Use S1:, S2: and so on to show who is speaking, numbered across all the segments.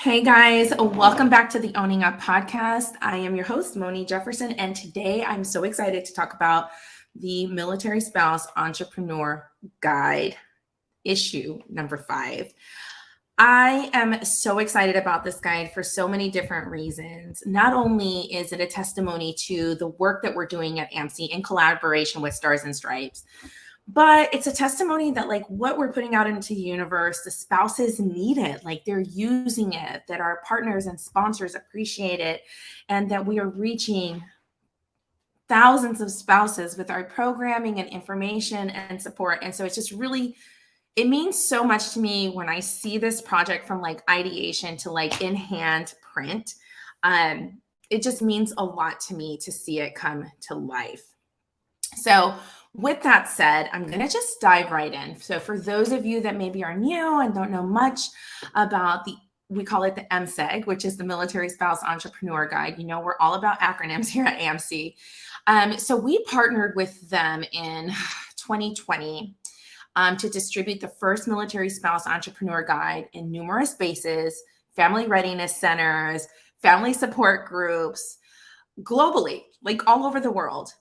S1: Hey guys, welcome back to the Owning Up podcast. I am your host, Moni Jefferson, and today I'm so excited to talk about the Military Spouse Entrepreneur Guide, issue number 5. I am so excited about this guide for so many different reasons. Not only is it a testimony to the work that we're doing at AMSE in collaboration with Stars and Stripes, but it's a testimony that like what we're putting out into the universe, the spouses need it, like they're using it, that our partners and sponsors appreciate it, and that we are reaching thousands of spouses with our programming and information and support. And so it's just really, it means so much to me when I see this project from like ideation to like in hand print. It just means a lot to me to see it come to life. So with that said, I'm going to just dive right in. So for those of you that maybe are new and don't know much about we call it the MSEG, which is the Military Spouse Entrepreneur Guide. You know, we're all about acronyms here at AMSE. So we partnered with them in 2020 to distribute the first Military Spouse Entrepreneur Guide in numerous bases, family readiness centers, family support groups, globally, like all over the world.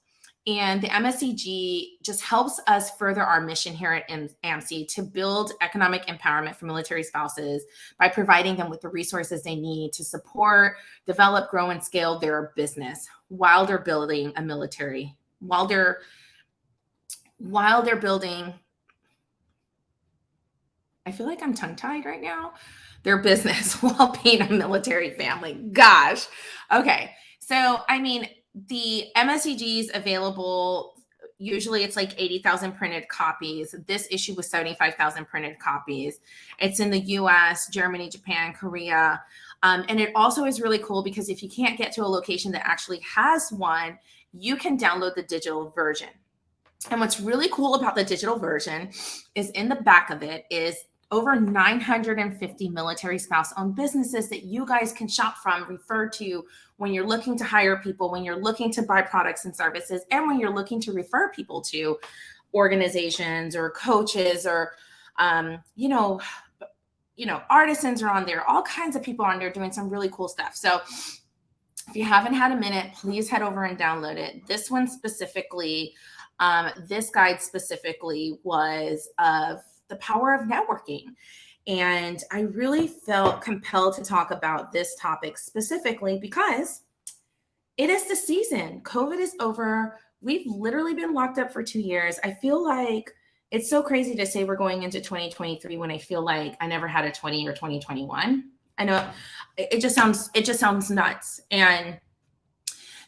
S1: And the MSEG just helps us further our mission here at AMSE to build economic empowerment for military spouses by providing them with the resources they need to support, develop, grow, and scale their business while they're building a military, while they're building, I feel like I'm tongue-tied right now, their business while being a military family. Gosh. Okay. So, I mean, the MSEG is available. Usually it's like 80,000 printed copies. This issue was 75,000 printed copies. It's in the US, Germany, Japan, Korea. And it also is really cool because if you can't get to a location that actually has one, you can download the digital version. And what's really cool about the digital version is in the back of it is over 950 military spouse-owned businesses that you guys can shop from, refer to when you're looking to hire people, when you're looking to buy products and services, and when you're looking to refer people to organizations or coaches or, artisans are on there. All kinds of people on there doing some really cool stuff. So if you haven't had a minute, please head over and download it. This one specifically, this guide specifically was of the power of networking. And I really felt compelled to talk about this topic specifically because it is the season. COVID is over. We've literally been locked up for 2 years. I feel like it's so crazy to say we're going into 2023 when I feel like I never had a 20 or 2021. I know it just sounds nuts. And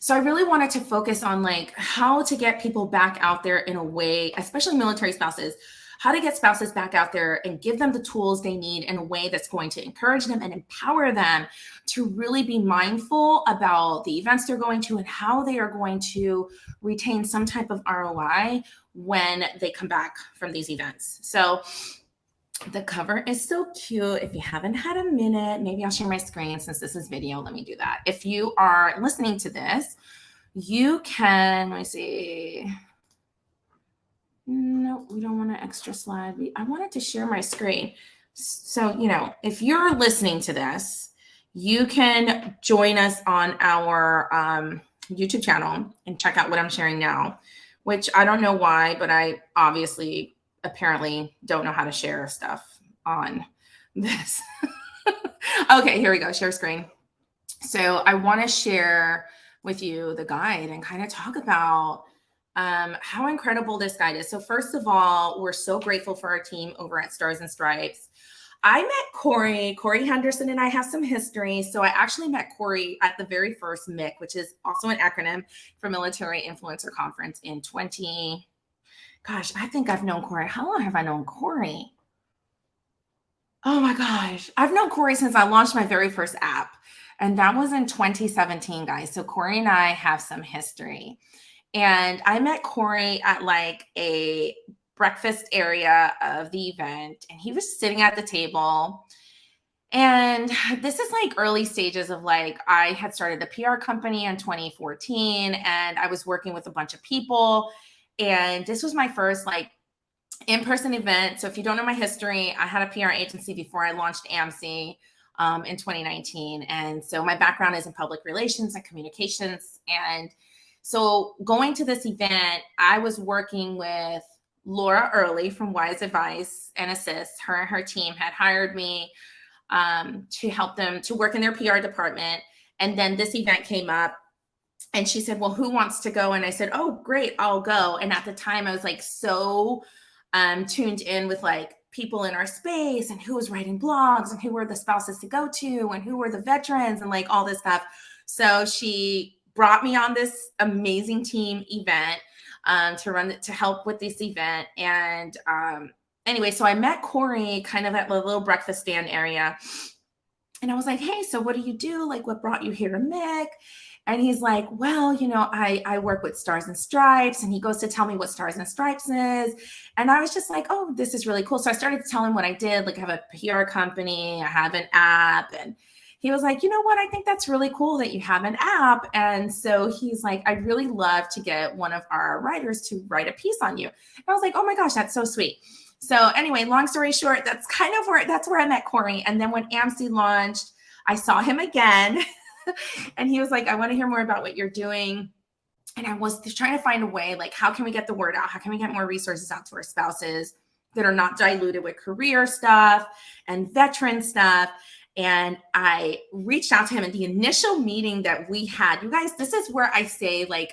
S1: so I really wanted to focus on like how to get people back out there in a way, especially military spouses, how to get spouses back out there and give them the tools they need in a way that's going to encourage them and empower them to really be mindful about the events they're going to and how they are going to retain some type of ROI when they come back from these events. So the cover is so cute. If you haven't had a minute, maybe I'll share my screen since this is video. Let me do that. If you are listening to this, you can, let me see. No, we don't want an extra slide. I wanted to share my screen. So, if you're listening to this, you can join us on our YouTube channel and check out what I'm sharing now, which I don't know why, but I apparently don't know how to share stuff on this. Okay, here we go. Share screen. So I want to share with you the guide and kind of talk about how incredible this guide is. So first of all, we're so grateful for our team over at Stars and Stripes. I met Corey Henderson, and I have some history. So I actually met Corey at the very first MIC, which is also an acronym for Military Influencer Conference in I think I've known Corey. How long have I known Corey? Oh my gosh. I've known Corey since I launched my very first app. And that was in 2017, guys. So Corey and I have some history. And I met Corey at like a breakfast area of the event. And he was sitting at the table. And this is like early stages of like, I had started a PR company in 2014 and I was working with a bunch of people. And this was my first like in-person event. So if you don't know my history, I had a PR agency before I launched AMSE. in 2019. And so my background is in public relations and communications. And so going to this event, I was working with Laura Early from Wise Advice and Assist. Her and her team had hired me to help them to work in their PR department. And then this event came up and she said, well, who wants to go? And I said, oh, great, I'll go. And at the time I was like so tuned in with like people in our space and who was writing blogs and who were the spouses to go to and who were the veterans and like all this stuff. So she brought me on this amazing team event to help with this event. And anyway, so I met Corey kind of at the little breakfast stand area. And I was like, hey, so what do you do? Like, what brought you here to MIC? And he's like, well, you know, I work with Stars and Stripes. And he goes to tell me what Stars and Stripes is. And I was just like, oh, this is really cool. So I started to tell him what I did. Like, I have a PR company, I have an app. And he was like, you know what? I think that's really cool that you have an app. And so he's like, I'd really love to get one of our writers to write a piece on you. And I was like, oh my gosh, that's so sweet. So anyway, long story short, that's where I met Corey. And then when AMSE launched, I saw him again. And he was like, I want to hear more about what you're doing. And I was just trying to find a way, like, how can we get the word out? How can we get more resources out to our spouses that are not diluted with career stuff and veteran stuff? And I reached out to him at the initial meeting that we had. You guys, this is where I say, like,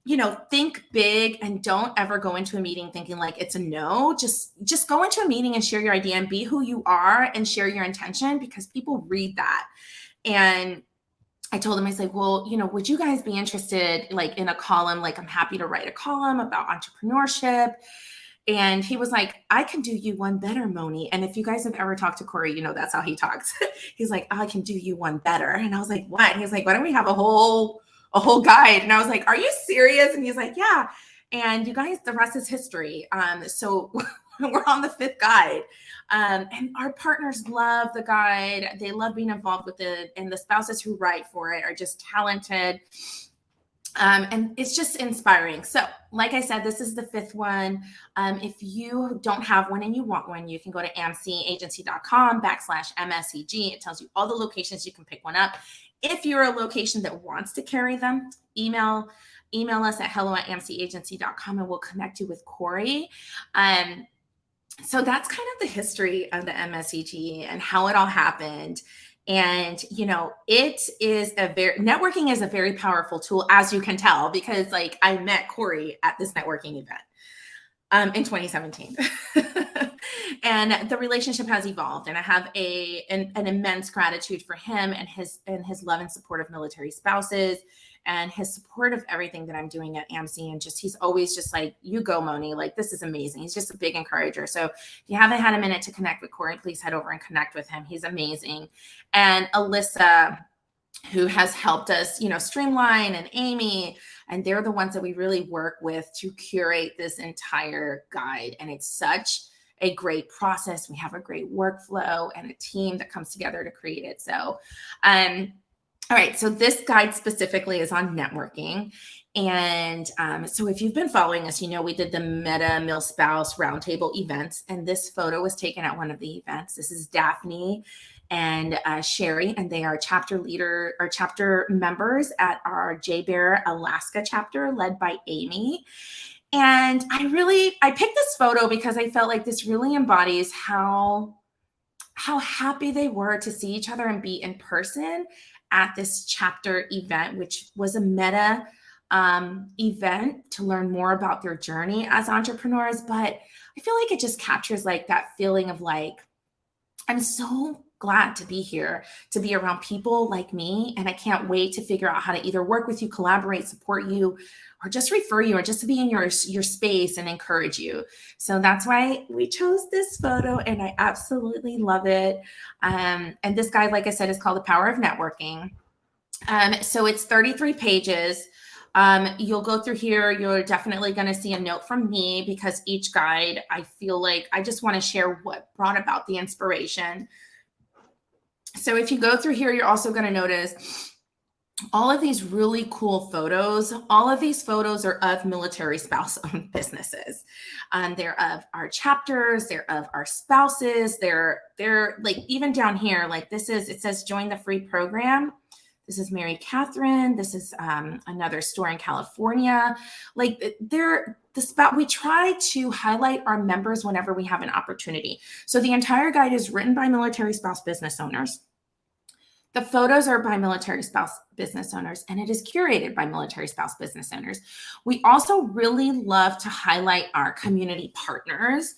S1: you know, think big and don't ever go into a meeting thinking like it's a no. Just go into a meeting and share your idea and be who you are and share your intention, because people read that. And I told him, I said, well, you know, would you guys be interested like in a column? Like, I'm happy to write a column about entrepreneurship. And he was like, I can do you one better, Moni. And if you guys have ever talked to Corey, you know, that's how he talks. He's like, I can do you one better. And I was like, what? And he's like, why don't we have a whole guide? And I was like, are you serious? And he's like, yeah. And you guys, the rest is history. So we're on the 5th guide. And our partners love the guide. They love being involved with it. And the spouses who write for it are just talented. And it's just inspiring. So like I said, this is the 5th one. If you don't have one and you want one, you can go to amseagency.com/MSEG. It tells you all the locations you can pick one up. If you're a location that wants to carry them, email us at hello@amseagency.com and we'll connect you with Corey. So that's kind of the history of the MSEG and how it all happened. And, you know, networking is a very powerful tool, as you can tell, because like I met Corey at this networking event in 2017. And the relationship has evolved, and I have an immense gratitude for him and his love and support of military spouses and his support of everything that I'm doing at AMSE. And he's always just like, you go, Moni, like, this is amazing. He's just a big encourager. So if you haven't had a minute to connect with Corey, please head over and connect with him. He's amazing. And Alyssa, who has helped us, you know, streamline, and Amy, and they're the ones that we really work with to curate this entire guide. And it's such a great process. We have a great workflow and a team that comes together to create it. So, all right, so this guide specifically is on networking. And so if you've been following us, you know we did the Meta Mil-Spouse Roundtable events, and this photo was taken at one of the events. This is Daphne and Sherry, and they are chapter members at our J-Bear Alaska chapter led by Amy. And I picked this photo because I felt like this really embodies how happy they were to see each other and be in person at this chapter event, which was a meta event to learn more about their journey as entrepreneurs. But I feel like it just captures like that feeling of like, I'm so glad to be here, to be around people like me. And I can't wait to figure out how to either work with you, collaborate, support you, or just refer you, or just to be in your space and encourage you. So that's why we chose this photo, and I absolutely love it. And this guide, like I said, is called The Power of Networking. So it's 33 pages. You'll go through here. You're definitely going to see a note from me, because each guide, I feel like I just want to share what brought about the inspiration. So if you go through here, you're also going to notice all of these really cool photos. All of these photos are of military spouse-owned businesses. They're of our chapters, they're of our spouses, they're like even down here, like it says join the free program. This is Mary Catherine. This is another store in California. Like we try to highlight our members whenever we have an opportunity. So the entire guide is written by military spouse business owners. The photos are by military spouse business owners, and it is curated by military spouse business owners. We also really love to highlight our community partners.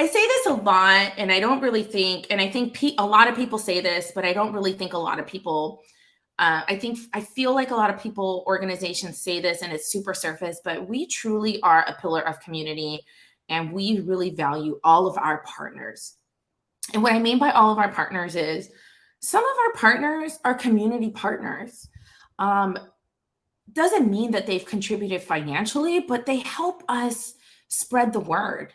S1: I say this a lot, and I don't really think, and I think a lot of people say this, but I don't really think a lot of people, I feel like a lot of people, organizations say this and it's super surface, but we truly are a pillar of community, and we really value all of our partners. And what I mean by all of our partners is some of our partners are community partners. Doesn't mean that they've contributed financially, but they help us spread the word.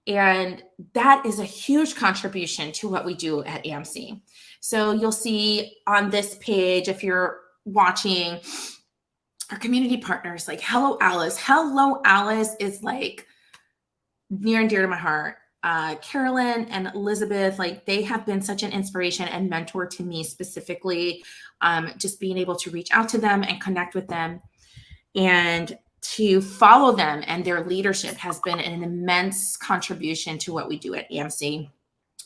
S1: And that is a huge contribution to what we do at AMSE. So you'll see on this page, if you're watching, our community partners like Hello Alice. Hello Alice is like near and dear to my heart. Carolyn and Elizabeth, like they have been such an inspiration and mentor to me specifically, just being able to reach out to them and connect with them and to follow them, and their leadership has been an immense contribution to what we do at AMSE.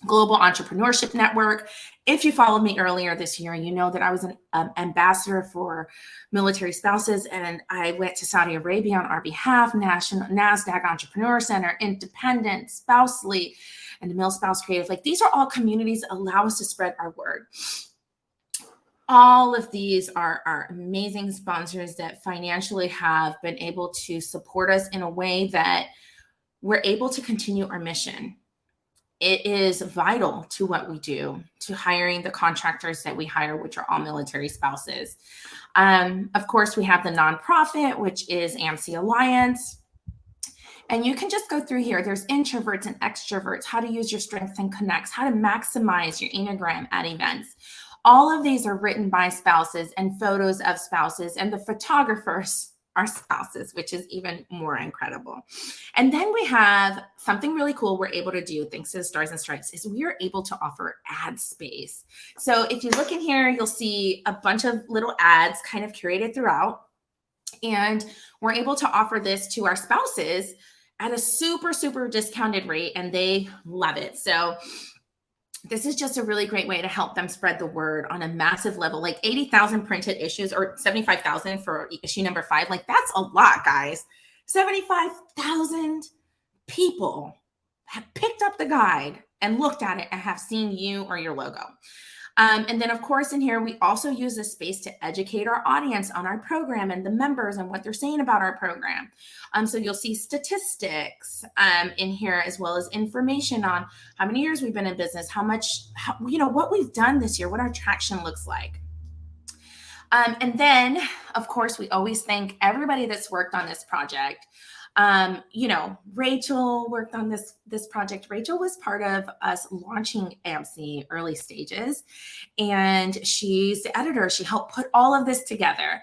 S1: Global Entrepreneurship Network. If you followed me earlier this year, you know that I was an ambassador for military spouses, and I went to Saudi Arabia on our behalf. NASDAQ Entrepreneur Center, Independent, Spousely, and the Mill Spouse Creative. Like these are all communities that allow us to spread our word. All of these are our amazing sponsors that financially have been able to support us in a way that we're able to continue our mission. It is vital to what we do, to hiring the contractors that we hire, which are all military spouses. Of course, we have the nonprofit, which is AMSE Alliance. And you can just go through here. There's introverts and extroverts, how to use your strengths and connects, how to maximize your Enneagram at events. All of these are written by spouses and photos of spouses, and the photographers are spouses, which is even more incredible. And then we have something really cool we're able to do, thanks to the Stars and Stripes, is we are able to offer ad space. So if you look in here, you'll see a bunch of little ads kind of curated throughout. And we're able to offer this to our spouses at a super, super discounted rate, and they love it. So this is just a really great way to help them spread the word on a massive level, like 80,000 printed issues or 75,000 for issue number 5. Like that's a lot, guys. 75,000 people have picked up the guide and looked at it and have seen you or your logo. And then, of course, in here, we also use this space to educate our audience on our program and the members and what they're saying about our program. So you'll see statistics in here, as well as information on how many years we've been in business, what we've done this year, what our traction looks like. And then, of course, we always thank everybody that's worked on this project. Rachel worked on this project. Rachel was part of us launching AMSE early stages, and she's the editor. She helped put all of this together.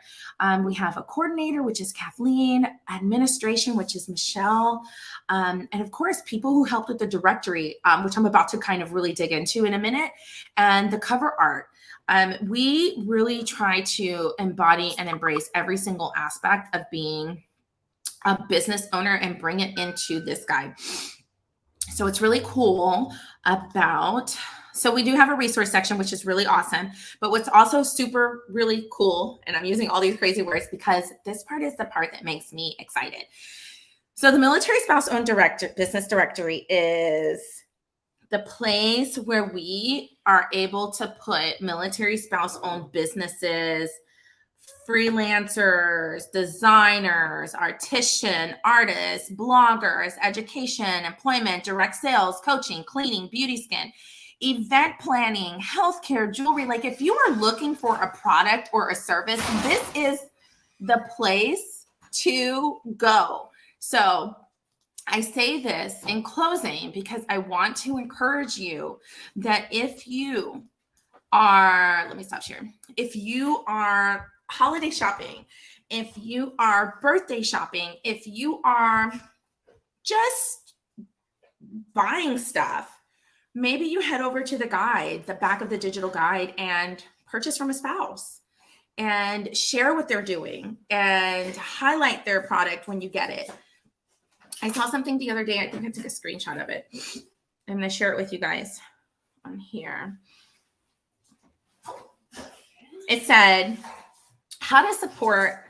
S1: We have a coordinator, which is Kathleen, administration, which is Michelle, and of course, people who helped with the directory, which I'm about to kind of really dig into in a minute, and the cover art. We really try to embody and embrace every single aspect of being a business owner and bring it into this guide. So it's really cool so we do have a resource section, which is really awesome. But what's also super really cool, and I'm using all these crazy words because this part is the part that makes me excited. So the Military Spouse-Owned Business Directory is the place where we are able to put military spouse-owned businesses, freelancers, designers, artists, bloggers, education, employment, direct sales, coaching, cleaning, beauty, skin, event planning, healthcare, jewelry. Like if you are looking for a product or a service, this is the place to go. So I say this in closing because I want to encourage you that if you are, let me stop here. If you are holiday shopping, if you are birthday shopping, if you are just buying stuff, maybe you head over to the guide, the back of the digital guide, and purchase from a spouse and share what they're doing and highlight their product when you get it. I saw something the other day. I think I took a screenshot of it. I'm going to share it with you guys on here. It said, how to support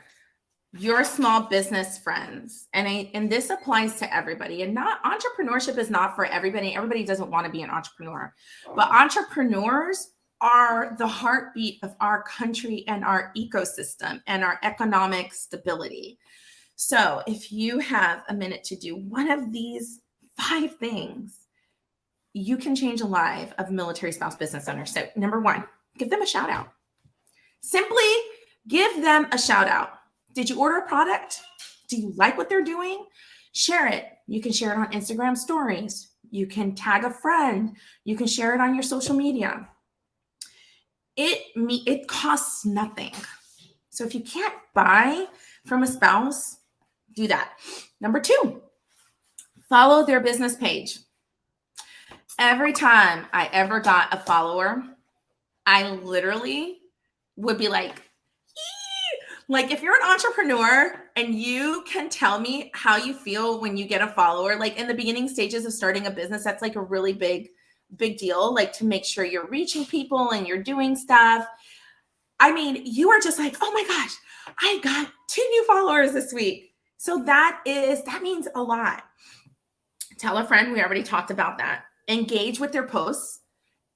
S1: your small business friends. And this applies to everybody. And not entrepreneurship is not for everybody. Everybody doesn't want to be an entrepreneur. But entrepreneurs are the heartbeat of our country and our ecosystem and our economic stability. So if you have a minute to do one of these 5 things, you can change the life of military spouse business owners. So number 1, give them a shout out. Simply give them a shout out. Did you order a product? Do you like what they're doing? Share it. You can share it on Instagram stories. You can tag a friend. You can share it on your social media. It costs nothing. So if you can't buy from a spouse, do that. Number 2, follow their business page. Every time I ever got a follower, I literally would be like if you're an entrepreneur and you can tell me how you feel when you get a follower, like in the beginning stages of starting a business, that's like a really big deal, like to make sure you're reaching people and you're doing stuff. I mean, you are just like, oh my gosh, I got 2 new followers this week. So that means a lot. Tell a friend, we already talked about that. Engage with their posts.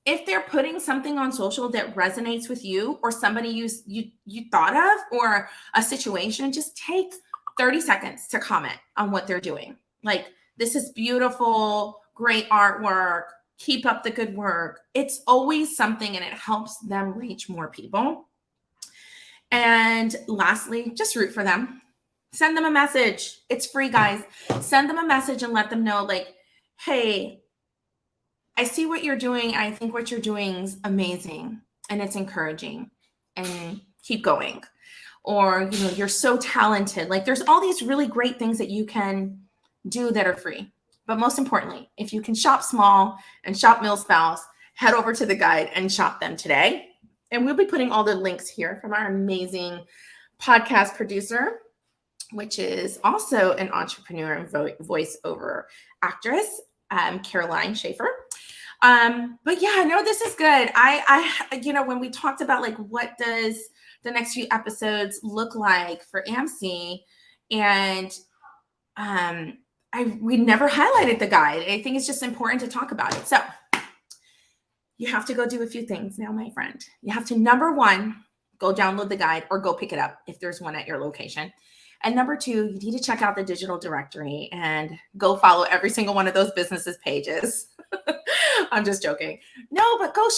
S1: If they're putting something on social that resonates with you or somebody you thought of or a situation, just take 30 seconds to comment on what they're doing. Like, this is beautiful, great artwork, keep up the good work. It's always something and it helps them reach more people. And lastly, just root for them. Send them a message. It's free, guys. Send them a message and let them know, like, hey, I see what you're doing. I think what you're doing is amazing and it's encouraging, and keep going. Or, you're so talented. Like, there's all these really great things that you can do that are free. But most importantly, if you can shop small and shop MilSpouse, head over to the guide and shop them today. And we'll be putting all the links here from our amazing podcast producer, which is also an entrepreneur and voiceover actress, Caroline Schaefer. But yeah, no, this is good. I when we talked about like, what does the next few episodes look like for AMSE, and we never highlighted the guide. I think it's just important to talk about it. So you have to go do a few things now, my friend. You have to, number 1, go download the guide or go pick it up if there's one at your location. And number 2, you need to check out the digital directory and go follow every single one of those businesses' pages. I'm just joking. No, but go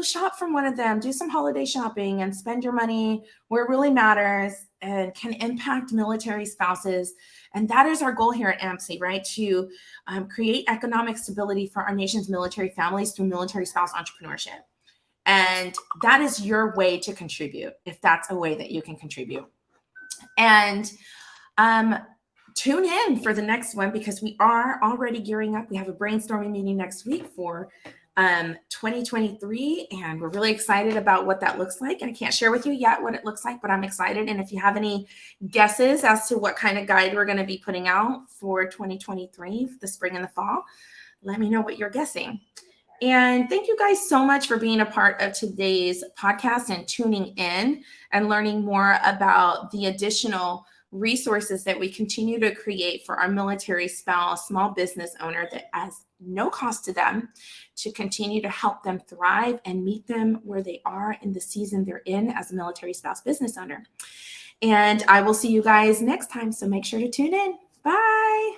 S1: shop from one of them. Do some holiday shopping and spend your money where it really matters and can impact military spouses. And that is our goal here at AMSE, right? To create economic stability for our nation's military families through military spouse entrepreneurship. And that is your way to contribute, if that's a way that you can contribute. And tune in for the next one, because we are already gearing up. We have a brainstorming meeting next week for 2023, and we're really excited about what that looks like. And I can't share with you yet what it looks like, but I'm excited. And if you have any guesses as to what kind of guide we're going to be putting out for 2023, the spring and the fall, let me know what you're guessing. And thank you guys so much for being a part of today's podcast and tuning in and learning more about the additional resources that we continue to create for our military spouse, small business owner, that has no cost to them, to continue to help them thrive and meet them where they are in the season they're in as a military spouse business owner. And I will see you guys next time. So make sure to tune in. Bye.